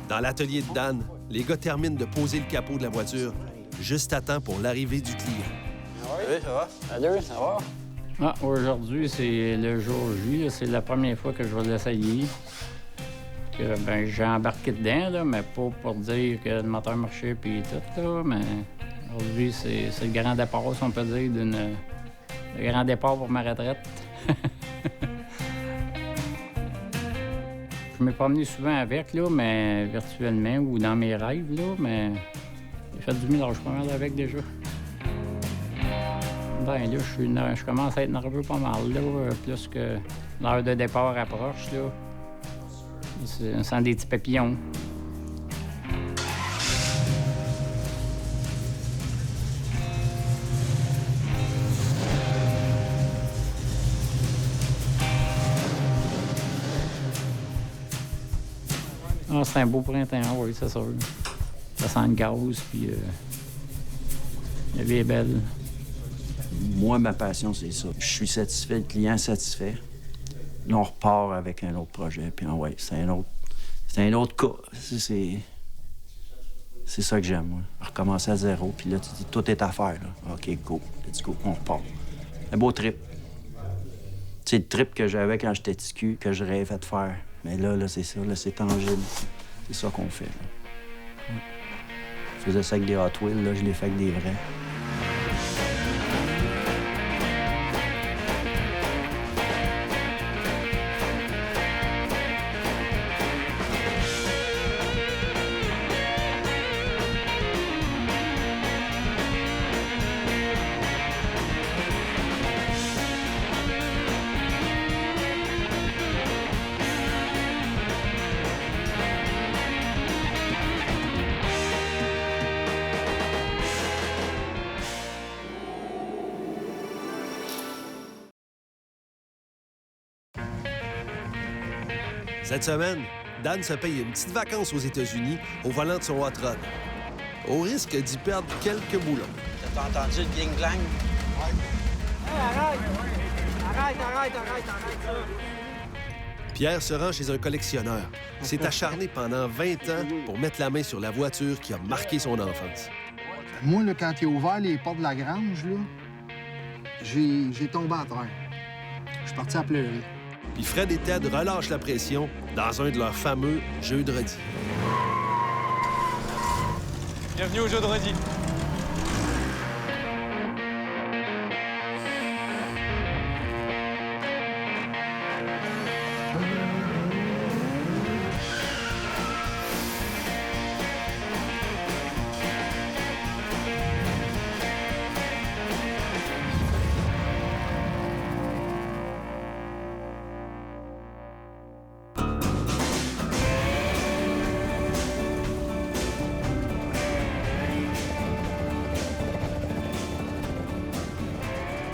Dans l'atelier de Dan, les gars terminent de poser le capot de la voiture juste à temps pour l'arrivée du client. Oui, ça va? Salut, ça va? Ah, aujourd'hui, c'est le jour J. C'est la première fois que je vais l'essayer. Ben, j'ai embarqué dedans, là, mais pas pour dire que le moteur marchait puis tout, là, mais aujourd'hui, c'est le grand départ, si on peut dire, le grand départ pour ma retraite. Je me promenais souvent avec, là, mais virtuellement ou dans mes rêves, là, mais j'ai fait du millage pas mal avec déjà. Ben là, je commence à être nerveux pas mal, là, plus que l'heure de départ approche, là. On sent des petits papillons. Ah, c'est un beau printemps, oui, c'est sûr. Ça sent le gaz, puis la vie est belle. Moi, ma passion, c'est ça. Je suis satisfait, le client est satisfait. Là, on repart avec un autre projet, puis ouais, c'est un autre cas. C'est ça que j'aime, moi. Recommencer à zéro, puis là, tu dis, tout est à faire, là. OK, go, let's go, on repart. Un beau trip. C'est le trip que j'avais quand j'étais petit cul, que je rêvais de faire. Mais là, c'est ça, là, c'est tangible. C'est ça qu'on fait, là. Je faisais ça avec des Hot Wheels, là, je l'ai fait avec des vrais. Cette semaine, Dan se paye une petite vacance aux États-Unis au volant de son hot rod, au risque d'y perdre quelques boulons. T'as entendu le gling-glang? Arrête ça! Pierre se rend chez un collectionneur. S'est acharné pendant 20 ans pour mettre la main sur la voiture qui a marqué son enfance. Moi, là, quand il a ouvert les portes de la grange, là, j'ai tombé à terre. Je suis parti à pleurer. Puis Fred et Ted relâchent la pression dans un de leurs fameux jeux de redis. Bienvenue au jeu de redis.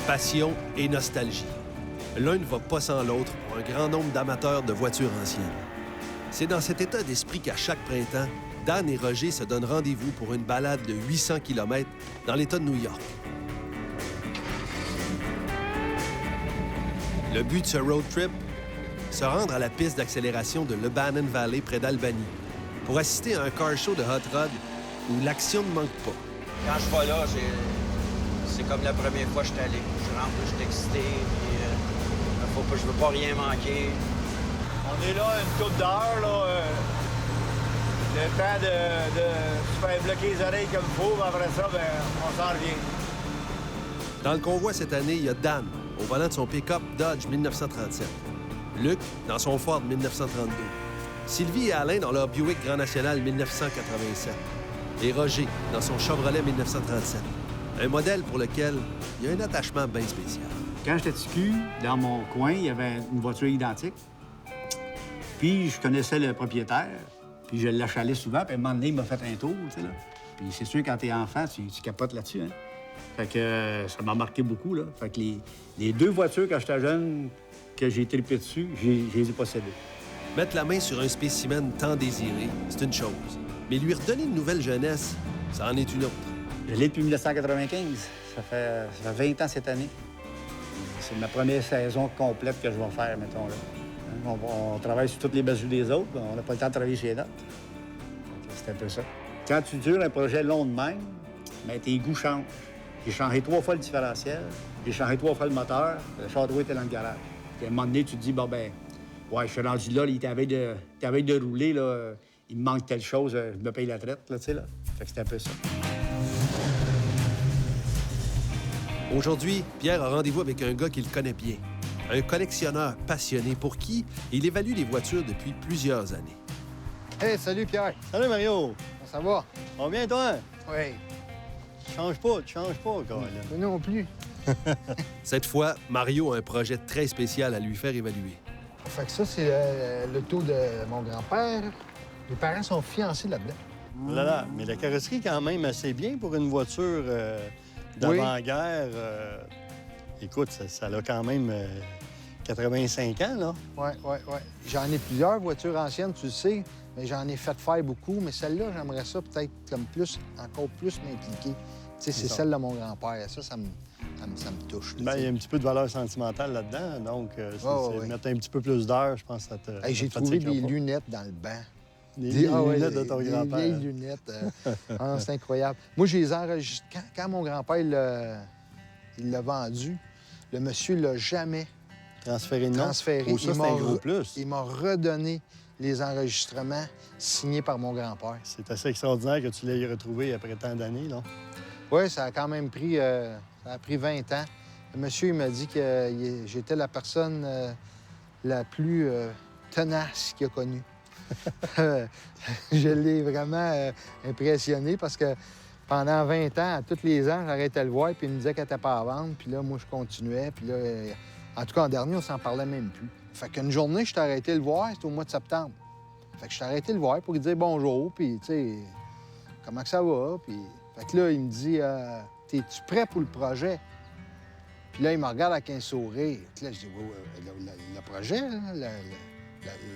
Passion et nostalgie. L'un ne va pas sans l'autre pour un grand nombre d'amateurs de voitures anciennes. C'est dans cet état d'esprit qu'à chaque printemps, Dan et Roger se donnent rendez-vous pour une balade de 800 km dans l'État de New York. Le but de ce road trip, se rendre à la piste d'accélération de Lebanon Valley près d'Albany pour assister à un car show de hot rod où l'action ne manque pas. Quand je vais là, c'est comme la première fois que je suis allé. Je rentre, je suis excité, puis je veux pas rien manquer. On est là une couple d'heures, là. Le temps de se faire bloquer les oreilles comme il faut, après ça, ben, on s'en revient. Dans le convoi cette année, il y a Dan, au volant de son pick-up Dodge 1937. Luc, dans son Ford 1932. Sylvie et Alain dans leur Buick Grand National 1987. Et Roger, dans son Chevrolet 1937. Un modèle pour lequel il y a un attachement bien spécial. Quand j'étais petit cul, dans mon coin, il y avait une voiture identique. Puis je connaissais le propriétaire, puis je l'achalais souvent, puis à un moment donné, il m'a fait un tour, tu sais, là. Puis c'est sûr, quand t'es enfant, tu capotes là-dessus, hein. Fait que ça m'a marqué beaucoup, là. Fait que les deux voitures, quand j'étais jeune, que j'ai trippé dessus, je les ai possédées. Mettre la main sur un spécimen tant désiré, c'est une chose. Mais lui redonner une nouvelle jeunesse, ça en est une autre. Je l'ai depuis 1995. Ça fait 20 ans cette année. C'est ma première saison complète que je vais faire, mettons, là. On travaille sur toutes les bazous des autres, on n'a pas le temps de travailler chez les autres. c'est un peu ça. Quand tu dures un projet long de même, bien, tes goûts changent. J'ai changé 3 fois le différentiel, j'ai changé 3 fois le moteur, le château était dans le garage. Puis à un moment donné, tu te dis, bon, ben, ouais, je suis rendu là, il était à veille de rouler, là, il me manque telle chose, je me paye la traite, là, tu sais, là. Fait que c'était un peu ça. Aujourd'hui, Pierre a rendez-vous avec un gars qu'il connaît bien. Un collectionneur passionné pour qui il évalue les voitures depuis plusieurs années. Hey, salut Pierre. Salut Mario! Comment ça va? Ça va bien, toi? Oui. Tu changes pas, Colin. Moi non plus. Cette fois, Mario a un projet très spécial à lui faire évaluer. Fait que ça, c'est le taux de mon grand-père. Les parents sont fiancés là-dedans. Là, mais la carrosserie, quand même, assez bien pour une voiture d'avant-guerre. Écoute, ça a quand même 85 ans, là. Oui. J'en ai plusieurs voitures anciennes, tu le sais, mais j'en ai fait faire beaucoup. Mais celle-là, j'aimerais ça peut-être comme encore plus m'impliquer. Tu sais, c'est celle de mon grand-père. Ça me touche. Ben, il y a un petit peu de valeur sentimentale là-dedans, donc mettre un petit peu plus d'heures, je pense que ça te... J'ai trouvé des lunettes dans le banc. Des lunettes de ton grand-père. Des vieilles lunettes. C'est incroyable. Moi, je les ai enregistrées. Quand mon grand-père il l'a vendu, le monsieur ne l'a jamais transféré. Oh, ça, c'est un gros plus. Il m'a redonné les enregistrements signés par mon grand-père. C'est assez extraordinaire que tu l'aies retrouvé après tant d'années, là. Oui, ça a quand même pris... ça a pris 20 ans. Le monsieur, il m'a dit que j'étais la personne la plus tenace qu'il a connue. Je l'ai vraiment impressionné parce que pendant 20 ans, à tous les ans, j'arrêtais de le voir, puis il me disait qu'elle n'était pas à vendre. Puis là, moi, je continuais. Puis là, en tout cas, en dernier, on s'en parlait même plus. Fait qu'une journée, je t'ai arrêté de le voir, c'était au mois de septembre. Fait que je t'ai arrêté de le voir pour lui dire bonjour, puis tu sais, comment que ça va? Puis fait que là, il me dit, t'es-tu prêt pour le projet? Puis là, il me regarde avec un sourire. Puis là, je dis, le projet, là,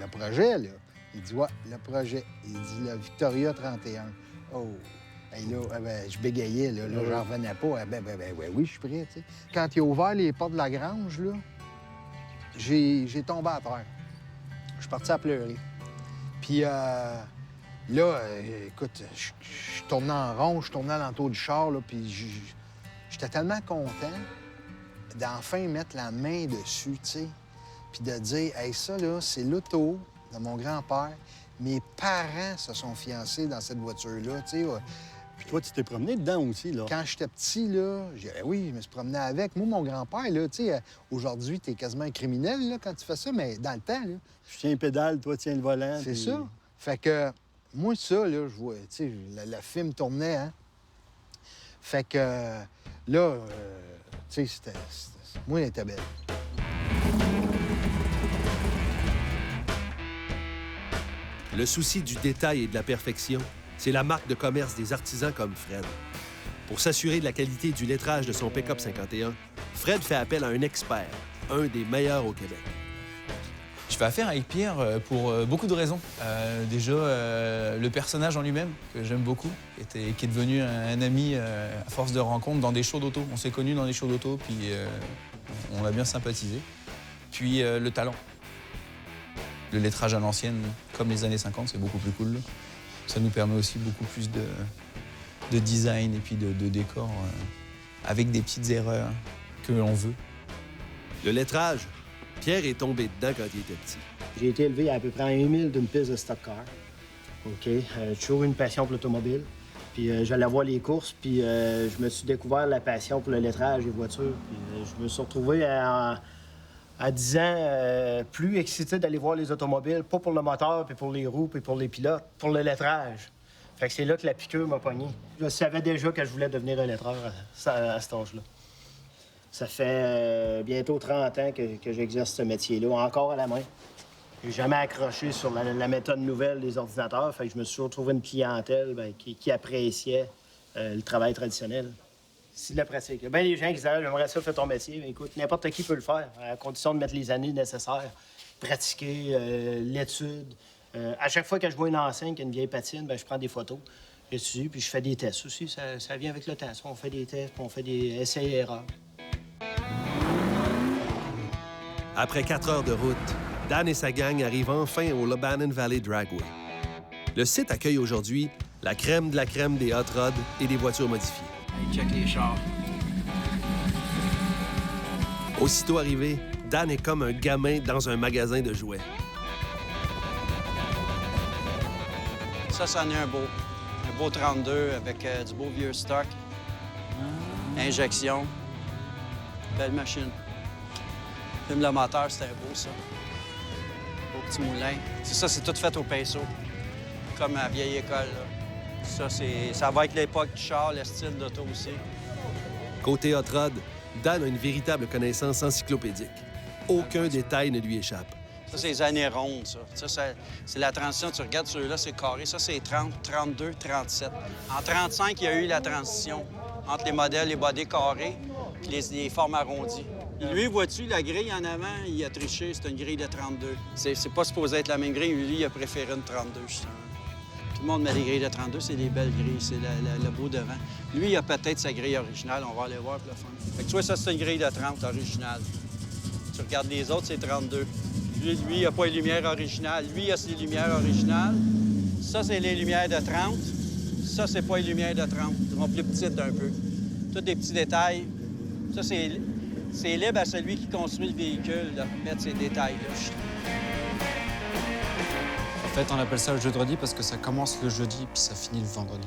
le projet, là. Il dit, ouais, le projet. Il dit, le Victoria 31. Oh! Et là, je bégayais, là, j'en revenais pas. Oui, je suis prêt, tu sais. Quand il a ouvert les portes de la grange, là, j'ai tombé à terre. Je suis parti à pleurer. Puis là, écoute, je tournais en rond, je tournais à l'entour du char, là, puis j'étais tellement content d'enfin mettre la main dessus, tu sais, puis de dire, hey, ça, là, c'est l'auto de mon grand-père. Mes parents se sont fiancés dans cette voiture-là, tu sais. Puis toi, tu t'es promené dedans aussi, là. Quand j'étais petit, là, oui, je me suis promené avec. Moi, mon grand-père, là, tu sais, aujourd'hui, t'es quasiment un criminel, là, quand tu fais ça, mais dans le temps, là... Je tiens une pédale, toi, tiens le volant. C'est ça. Fait que, moi, ça, là, je vois, tu sais, le film tournait, hein. Fait que, là, tu sais, moi, elle était belle. Le souci du détail et de la perfection, c'est la marque de commerce des artisans comme Fred. Pour s'assurer de la qualité du lettrage de son pick-up 51, Fred fait appel à un expert, un des meilleurs au Québec. Je fais affaire avec Pierre pour beaucoup de raisons. Déjà, le personnage en lui-même, que j'aime beaucoup, qui est devenu un ami à force de rencontres dans des shows d'auto. On s'est connus dans des shows d'auto, puis on a bien sympathisé. Puis le talent. Le lettrage à l'ancienne, comme les années 50, c'est beaucoup plus cool. Ça nous permet aussi beaucoup plus de design et puis de décor avec des petites erreurs que l'on veut. Le lettrage, Pierre est tombé dedans quand il était petit. J'ai été élevé à peu près à 1 000 d'une piste de stock car. OK? J'ai toujours eu une passion pour l'automobile. Puis j'allais voir les courses, puis je me suis découvert la passion pour le lettrage des voitures. Puis je me suis retrouvé à 10 ans plus excité d'aller voir les automobiles, pas pour le moteur, puis pour les roues, puis pour les pilotes, pour le lettrage. Fait que c'est là que la piqûre m'a pogné. Je savais déjà que je voulais devenir un lettreur à cet âge-là. Ça fait bientôt 30 ans que j'exerce ce métier-là, encore à la main. J'ai jamais accroché sur la méthode nouvelle des ordinateurs, fait que je me suis toujours trouvé une clientèle qui appréciait le travail traditionnel. C'est de la pratique. Il y a bien des gens qui disent « J'aimerais ça faire ton métier. » Mais écoute, n'importe qui peut le faire, à condition de mettre les années nécessaires. Pratiquer, l'étude. À chaque fois que je vois une enseigne qui a une vieille patine, je prends des photos dessus, puis je fais des tests aussi. Ça vient avec le temps. On fait des tests, puis on fait des essais et erreurs. Après 4 heures de route, Dan et sa gang arrivent enfin au Lebanon Valley Dragway. Le site accueille aujourd'hui la crème de la crème des hot rods et des voitures modifiées. Hey, check les chars. Aussitôt arrivé, Dan est comme un gamin dans un magasin de jouets. Ça, c'en est un beau 32 avec du beau vieux stock. Injection. Belle machine. Film le moteur, c'était beau, ça. Beau petit moulin. C'est ça, c'est tout fait au pinceau. Comme à la vieille école, là. Ça va avec l'époque du char, le style d'auto aussi. Côté hot rod, Dan a une véritable connaissance encyclopédique. Aucun détail ne lui échappe. Ça, c'est les années rondes, ça. Ça, c'est la transition. Tu regardes ceux-là, c'est carré. Ça, c'est 30, 32, 37. En 35, il y a eu la transition entre les modèles, les bodés carrés puis les formes arrondies. Lui, vois-tu, la grille en avant, il a triché. C'est une grille de 32. C'est pas supposé être la même grille. Lui, il a préféré une 32, justement. Tout le monde met des grilles de 32, c'est des belles grilles, c'est le beau devant. Lui, il a peut-être sa grille originale, on va aller voir pour le fun. Fait que tu vois, ça, c'est une grille de 30 originale. Tu regardes les autres, c'est 32. Lui, il n'a pas les lumières originales. Lui, il a ses lumières originales. Ça, c'est les lumières de 30. Ça, c'est pas les lumières de 30. Ils sont plus petites un peu. Tous des petits détails. Ça, c'est libre à celui qui construit le véhicule de mettre ces détails-là. En fait, on appelle ça le jeudi parce que ça commence le jeudi puis ça finit le vendredi.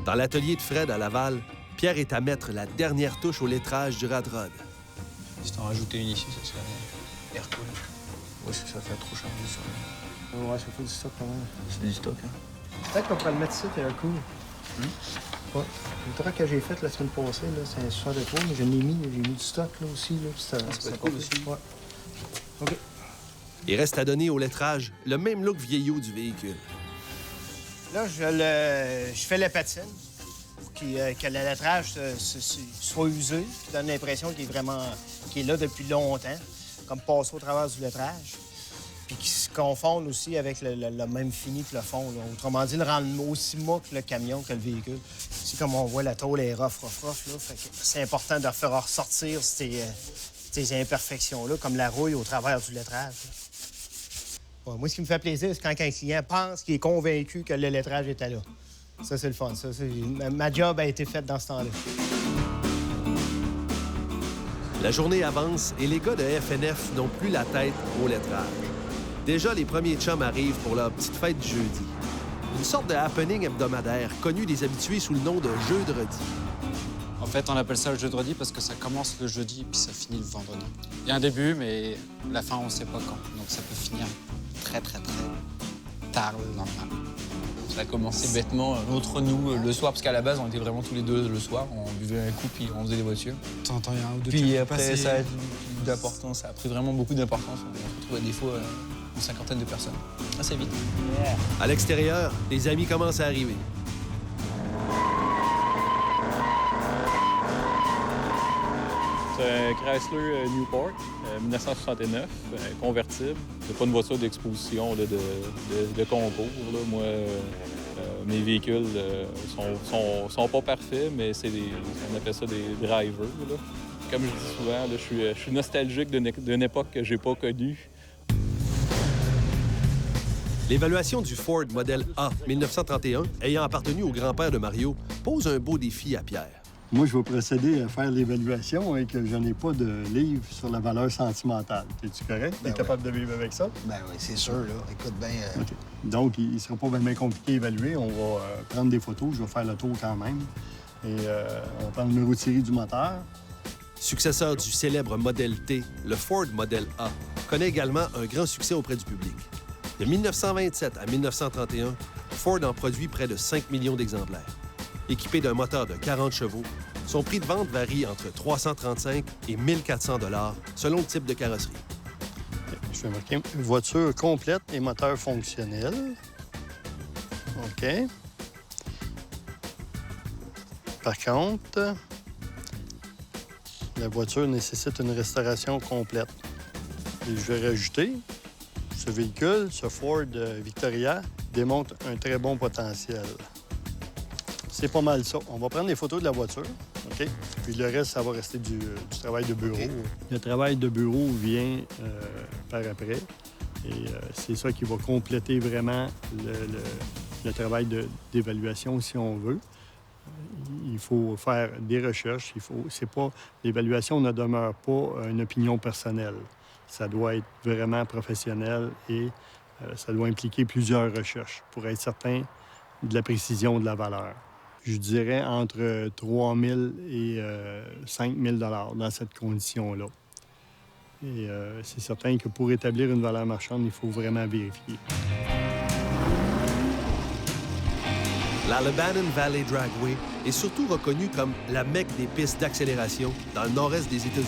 Dans l'atelier de Fred à Laval, Pierre est à mettre la dernière touche au lettrage du rad rod. Si t'en rajoutais une ici, ça serait air cool. Oui, ça fait trop chargé ça. Ouais, ça fait du stock quand même. C'est du stock, hein? Peut-être qu'on pourrait le mettre ici, c'est un coup. Ouais. Le truc que j'ai fait la semaine passée, là, c'est un 63, mais j'ai mis du stock là aussi. Là, ça peut être cool aussi. Ouais. OK. Il reste à donner au lettrage le même look vieillot du véhicule. Là, je fais la patine pour que le lettrage soit usé, qui donne l'impression qu'il est là depuis longtemps, comme passer au travers du lettrage. Puis qui se confondent aussi avec le même fini que le fond. Là. Autrement dit, le rendre aussi mou que le camion, que le véhicule. Ici, comme on voit, la tôle est rough. Là. Fait que c'est important de faire ressortir ces imperfections-là, comme la rouille au travers du lettrage. Ouais, moi, ce qui me fait plaisir, c'est quand un client pense qu'il est convaincu que le lettrage était là. Ça, c'est le fun. Ma job a été faite dans ce temps-là. La journée avance et les gars de FNF n'ont plus la tête au lettrage. Déjà, les premiers chums arrivent pour leur petite fête du jeudi. Une sorte de happening hebdomadaire connu des habitués sous le nom de jeu de redis. En fait, on appelle ça le jeudi parce que ça commence le jeudi puis ça finit le vendredi. Il y a un début, mais la fin, on sait pas quand. Donc ça peut finir très, très, très tard le lendemain. Ça a commencé bêtement entre nous le soir, parce qu'à la base, on était vraiment tous les deux le soir. On buvait un coup, puis on faisait des voitures. T'entends, il y a un ou deux Puis trucs après, passer. ça a d'importance. Ça a pris vraiment beaucoup d'importance. On se retrouve à des fois une cinquantaine de personnes. Assez vite. Yeah. À l'extérieur, les amis commencent à arriver. C'est un Chrysler Newport, 1969, convertible. C'est pas une voiture d'exposition de concours. Là. Moi, mes véhicules sont pas parfaits, mais on appelle ça des drivers. Là. Comme je dis souvent, là, je suis nostalgique d'une époque que j'ai pas connue. L'évaluation du Ford Model A 1931, ayant appartenu au grand-père de Mario, pose un beau défi à Pierre. Moi, je vais procéder à faire l'évaluation et que je n'ai pas de livre sur la valeur sentimentale. Es-tu correct? Tu es capable de vivre avec ça? Ben oui, c'est sûr, là. Écoute bien... OK. Donc, il ne sera pas bien compliqué à évaluer. On va prendre des photos. Je vais faire le tour quand même. Et on va prendre le numéro de série du moteur. Successeur du célèbre Model T, le Ford Model A connaît également un grand succès auprès du public. De 1927 à 1931, Ford en produit près de 5 millions d'exemplaires. Équipé d'un moteur de 40 chevaux, son prix de vente varie entre 335 et 1400 $ selon le type de carrosserie. Je vais marquer voiture complète et moteur fonctionnel. OK. Par contre, la voiture nécessite une restauration complète. Et je vais rajouter, ce véhicule, ce Ford Victoria, démontre un très bon potentiel. c'est pas mal ça. On va prendre des photos de la voiture, OK? Puis le reste, ça va rester du travail de bureau. Okay. Le travail de bureau vient par après. Et c'est ça qui va compléter vraiment le travail d'évaluation, si on veut. Il faut faire des recherches. L'évaluation ne demeure pas une opinion personnelle. Ça doit être vraiment professionnel et ça doit impliquer plusieurs recherches pour être certain de la précision de la valeur. Je dirais entre 3 000 et 5 000 dans cette condition-là. Et c'est certain que pour établir une valeur marchande, il faut vraiment vérifier. La Lebanon Valley Dragway est surtout reconnue comme la mecque des pistes d'accélération dans le nord-est des États-Unis.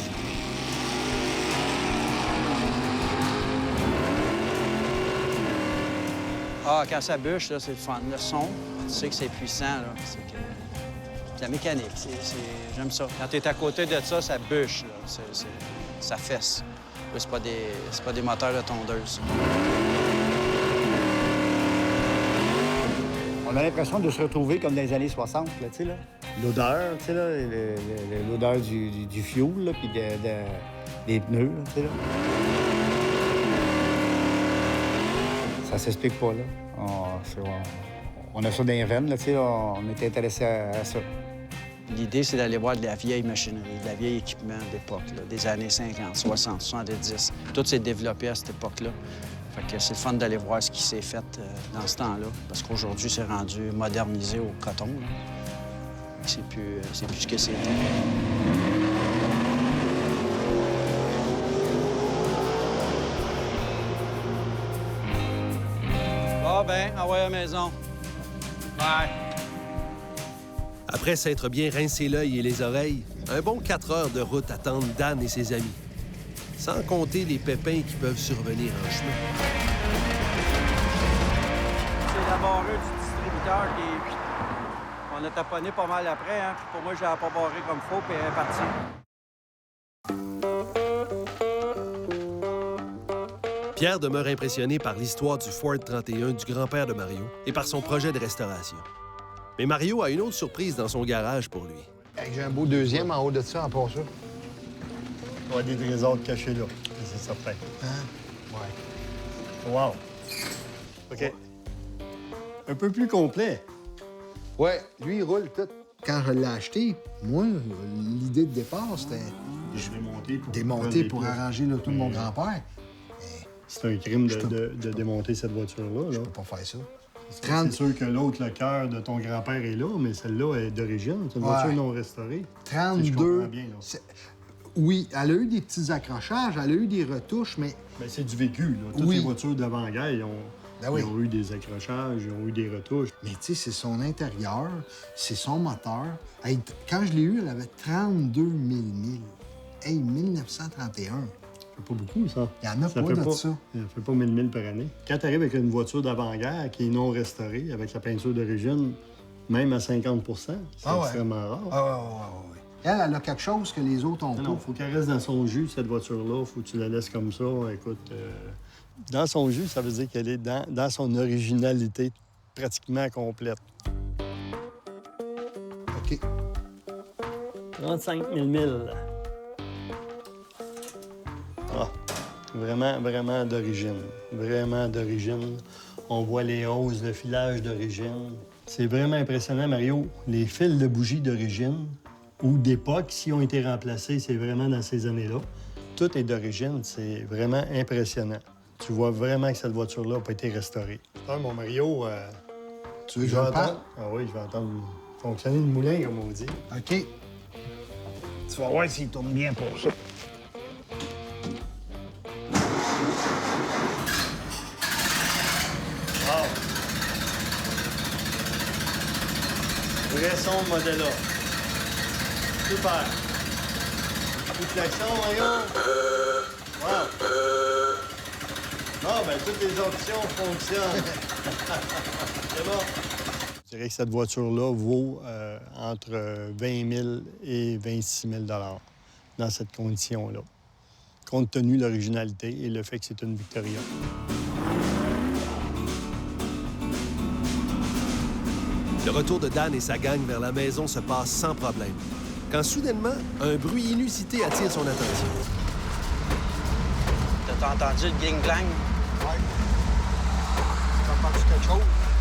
Ah, quand ça bûche, là, c'est le fun. Le son, tu sais que c'est puissant, là. C'est la mécanique. J'aime ça. Quand tu es à côté de ça, ça bûche, là. Ça fesse. Là, c'est pas des moteurs de tondeuse. On a l'impression de se retrouver comme dans les années 60, là, tu sais, là. L'odeur, tu sais, là, l'odeur du fuel, là, puis des pneus, là, tu sais, là. Ça s'explique pas, là. On a ça dans les veines, là, tu sais, on est intéressé à ça. L'idée, c'est d'aller voir de la vieille machinerie, de la vieille équipement d'époque, là, des années 50, 60, 70. Tout s'est développé à cette époque-là. Fait que c'est le fun d'aller voir ce qui s'est fait dans ce temps-là, parce qu'aujourd'hui, c'est rendu modernisé au coton, là. C'est plus ce que c'était. Ah ben, envoie à la maison. Bye. Après s'être bien rincé l'œil et les oreilles, un bon 4 heures de route attendent Dan et ses amis. Sans compter les pépins qui peuvent survenir en chemin. C'est la barreuse du distributeur qui... On a taponné pas mal après, hein. Puis pour moi, je l'avais pas barré comme il faut, puis elle est partie. Pierre demeure impressionné par l'histoire du Ford 31 du grand-père de Mario et par son projet de restauration. Mais Mario a une autre surprise dans son garage pour lui. Hey, j'ai un beau deuxième en haut de ça, en part ça. Il y a des trésors cachés là, c'est certain. Hein? Ouais. Wow! OK. Un peu plus complet. Ouais, lui, il roule tout. Quand je l'ai acheté, moi, l'idée de départ, c'était... Démonter pour arranger l'auto de mon grand-père. C'est un crime de démonter cette voiture-là. Je peux pas faire ça. C'est sûr que l'autre, le cœur de ton grand-père est là, mais celle-là est d'origine. C'est une voiture non restaurée. 32... Si je comprends bien, là. Oui, elle a eu des petits accrochages, elle a eu des retouches, mais... Bien, c'est du vécu, là. Toutes les voitures d'avant-guerre, ils ont eu des accrochages, ils ont eu des retouches. Mais tu sais, c'est son intérieur, c'est son moteur. Hey, quand je l'ai eu, elle avait 32 000 milles. Hey, 1931. C'est pas beaucoup, ça. Il y en a pas de ça. Ça fait pas 1000 milles par année. Quand tu arrives avec une voiture d'avant-guerre qui est non restaurée, avec la peinture d'origine, même à 50 c'est extrêmement rare. Ouais. Elle a quelque chose que les autres ont pas. Non, faut qu'elle reste dans son jus, cette voiture-là. Faut que tu la laisses comme ça. Écoute, dans son jus, ça veut dire qu'elle est dans son originalité pratiquement complète. OK. 35 000 milles. Ah, vraiment d'origine. Vraiment d'origine. On voit les hausses de filage d'origine. C'est vraiment impressionnant, Mario. Les fils de bougie d'origine ou d'époque, s'ils ont été remplacés, c'est vraiment dans ces années-là. Tout est d'origine, c'est vraiment impressionnant. Tu vois vraiment que cette voiture-là n'a pas été restaurée. Ah, mon Mario, tu veux que je parle? Ah oui, je vais entendre fonctionner le moulin, comme on dit. OK. Tu vas voir s'il tourne bien pour ça. Wow! Vrai son, modèle A. Super! Coup de klaxon, Mario! Wow! Bon, ben toutes les options fonctionnent. C'est bon. Je dirais que cette voiture-là vaut entre 20 000 et 26 000 dans cette condition-là, compte tenu de l'originalité et le fait que c'est une Victoria. Le retour de Dan et sa gang vers la maison se passe sans problème. Quand soudainement, un bruit inusité attire son attention. T'as entendu le gling-glang? Ouais. T'as entendu quelque chose?